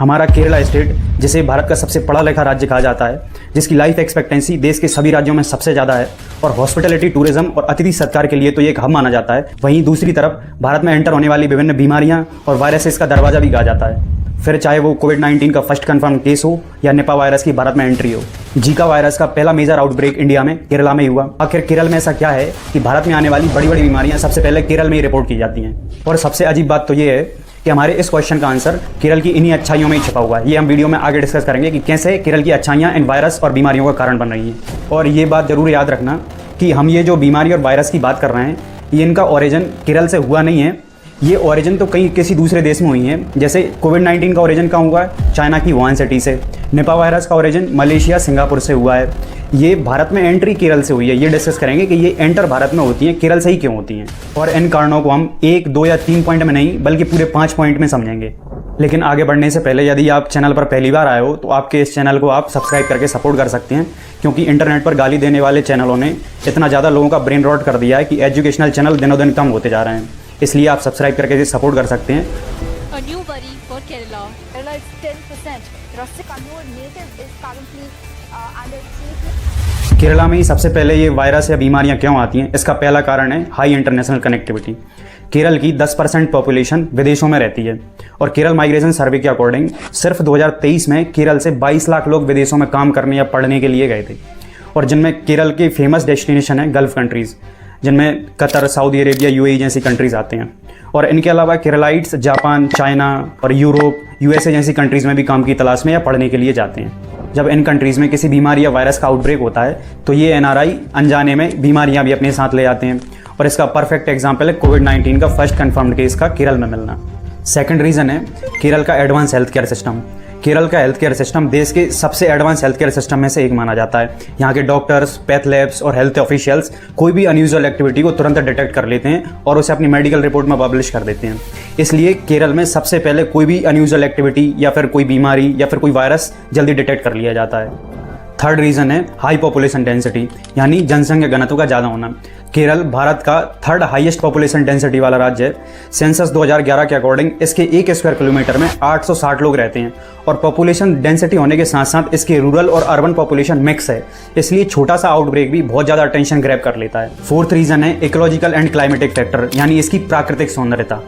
हमारा केरला स्टेट, जिसे भारत का सबसे पढ़ा लिखा राज्य कहा जाता है, जिसकी लाइफ एक्सपेक्टेंसी देश के सभी राज्यों में सबसे ज़्यादा है और हॉस्पिटैलिटी, टूरिज्म और अतिथि सत्कार के लिए तो ये एक हब माना जाता है, वहीं दूसरी तरफ भारत में एंटर होने वाली विभिन्न बीमारियां और वायरसेस का दरवाजा भी कहा जाता है। फिर चाहे वो कोविड-19 का फर्स्ट कन्फर्म केस हो या निपा वायरस की भारत में एंट्री हो। जीका वायरस का पहला मेजर आउटब्रेक इंडिया में केरला में ही हुआ। आखिर केरल में ऐसा क्या है कि भारत में आने वाली बड़ी बड़ी बीमारियां सबसे पहले केरल में ही रिपोर्ट की जाती हैं। और सबसे अजीब बात तो ये है कि हमारे इस क्वेश्चन का आंसर केरल की इन्हीं अच्छाइयों में ही छुपा हुआ है। ये हम वीडियो में आगे डिस्कस करेंगे कि कैसे केरल की अच्छाइयाँ इन वायरस और बीमारियों का कारण बन रही हैं। और ये बात जरूर याद रखना कि हम ये जो बीमारी और वायरस की बात कर रहे हैं, ये इनका ओरिजिन केरल से हुआ नहीं है। ये ओरिजिन तो कहीं किसी दूसरे देश में हुई है। जैसे कोविड-19 का ओरिजिन कहाँ हुआ है? चाइना की वुहान सिटी से। निपा वायरस का ओरिजिन मलेशिया, सिंगापुर से हुआ है। ये भारत में एंट्री केरल से हुई है। ये डिस्कस करेंगे कि ये एंटर भारत में होती हैं, केरल से ही क्यों होती हैं, और इन कारणों को हम 1, 2 या 3 पॉइंट में नहीं बल्कि पूरे 5 पॉइंट में समझेंगे। लेकिन आगे बढ़ने से पहले यदि आप चैनल पर पहली बार आए हो तो आपके इस चैनल को आप सब्सक्राइब करके सपोर्ट कर सकते हैं, क्योंकि इंटरनेट पर गाली देने वाले चैनलों ने इतना ज़्यादा लोगों का ब्रेन रॉट कर दिया है कि एजुकेशनल चैनल दिनों दिन कम होते जा रहे हैं। इसलिए आप सब्सक्राइब करके सपोर्ट कर सकते हैं। A new worry for Kerala. Kerala is 10%. Rustic Kannur native is currently under treatment. Kerala में ही सबसे पहले ये वायरस या बीमारियां क्यों आती हैं, इसका पहला कारण है हाई इंटरनेशनल कनेक्टिविटी। केरल की 10% पॉपुलेशन विदेशों में रहती है और केरल माइग्रेशन सर्वे के अकॉर्डिंग सिर्फ 2023 में केरल से 22 लाख लोग विदेशों में काम करने या पढ़ने के लिए गए थे, और जिनमें केरल के फेमस डेस्टिनेशन है गल्फ कंट्रीज़, जिनमें कतर, सऊदी अरेबिया, यूएई जैसी कंट्रीज़ आते हैं। और इनके अलावा केरलाइट्स जापान, चाइना और यूरोप, यूएसए जैसी कंट्रीज़ में भी काम की तलाश में या पढ़ने के लिए जाते हैं। जब इन कंट्रीज़ में किसी बीमारी या वायरस का आउटब्रेक होता है तो ये एनआरआई अनजाने में बीमारियां भी अपने साथ ले आते हैं, और इसका परफेक्ट एग्जाम्पल है कोविड-19 का फर्स्ट कन्फर्म्ड केस का केरल में मिलना। सेकंड रीज़न है केरल का advance health care system. Kerala का हेल्थ केयर सिस्टम देश के सबसे एडवांस हेल्थ केयर सिस्टम में से एक माना जाता है। यहाँ के डॉक्टर्स, पैथ लैब्स और हेल्थ ऑफिशियल्स कोई भी अनयूजुअल एक्टिविटी को तुरंत डिटेक्ट कर लेते हैं और उसे अपनी मेडिकल रिपोर्ट में पब्लिश कर देते हैं। इसलिए केरल में सबसे पहले कोई भी अनयूजुअल एक्टिविटी या फिर कोई बीमारी या फिर कोई वायरस जल्दी डिटेक्ट कर लिया जाता है। थर्ड रीज़न है हाई पॉपुलेशन डेंसिटी, यानी जनसंख्या घनत्व का ज़्यादा होना। केरल भारत का थर्ड हाईएस्ट पॉपुलेशन डेंसिटी वाला राज्य है। सेंसस 2011 के अकॉर्डिंग इसके 1 स्क्वायर किलोमीटर में 860 लोग रहते हैं, और पॉपुलेशन डेंसिटी होने के साथ साथ इसके रूरल और अर्बन पॉपुलेशन मिक्स है, इसलिए छोटा सा आउटब्रेक भी बहुत ज़्यादा अटेंशन ग्रैब कर लेता है। फोर्थ रीज़न है इकोलॉजिकल एंड क्लाइमेटिक फैक्टर, यानी इसकी प्राकृतिक सौंदर्यता।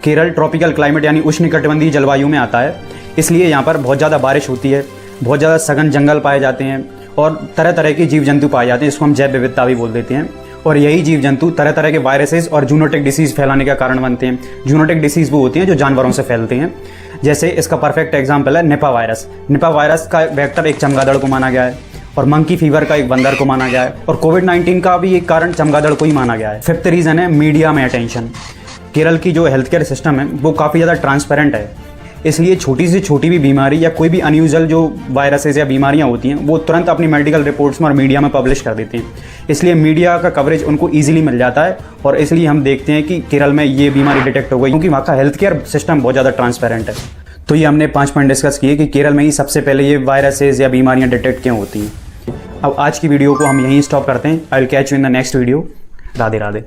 केरल ट्रॉपिकल क्लाइमेट यानी उष्णकटिबंधीय जलवायु में आता है, इसलिए यहाँ पर बहुत ज़्यादा बारिश होती है, बहुत ज़्यादा सघन जंगल पाए जाते हैं और तरह तरह के जीव जंतु पाए जाते हैं, जिसको हम जैव विविधता भी बोल देते हैं। और यही जीव जंतु तरह तरह के वायरसेस और जूनोटिक डिसीज़ फैलाने का कारण बनते हैं। जूनोटिक डिसीज़ वो होती हैं जो जानवरों से फैलते हैं। जैसे इसका परफेक्ट एग्जाम्पल है निपा वायरस। निपा वायरस का वेक्टर एक चमगादड़ को माना गया है, और मंकी फीवर का एक बंदर को माना गया है, और कोविड-19 का भी एक कारण चमगादड़ को ही माना गया है। फिफ्थ रीज़न है मीडिया में अटेंशन। केरल की जो हेल्थ केयर सिस्टम है वो काफ़ी ज़्यादा ट्रांसपेरेंट है, इसलिए छोटी से छोटी भी बीमारी या कोई भी अनयूजुअल जो वायरसेस या बीमारियां होती हैं वो तुरंत अपनी मेडिकल रिपोर्ट्स में और मीडिया में पब्लिश कर देती हैं। इसलिए मीडिया का कवरेज उनको ईजिली मिल जाता है, और इसलिए हम देखते हैं कि केरल में ये बीमारी डिटेक्ट हो गई, क्योंकि वहाँ का हेल्थ केयर सिस्टम बहुत ज़्यादा ट्रांसपेरेंट है। तो ये हमने 5 पॉइंट डिस्कस किए कि केरल में ही सबसे पहले ये वायरसेस या बीमारियाँ डिटेक्ट क्यों होती हैं। अब आज की वीडियो को हम यहीं स्टॉप करते हैं। I will catch you in the next video. Radhe Radhe.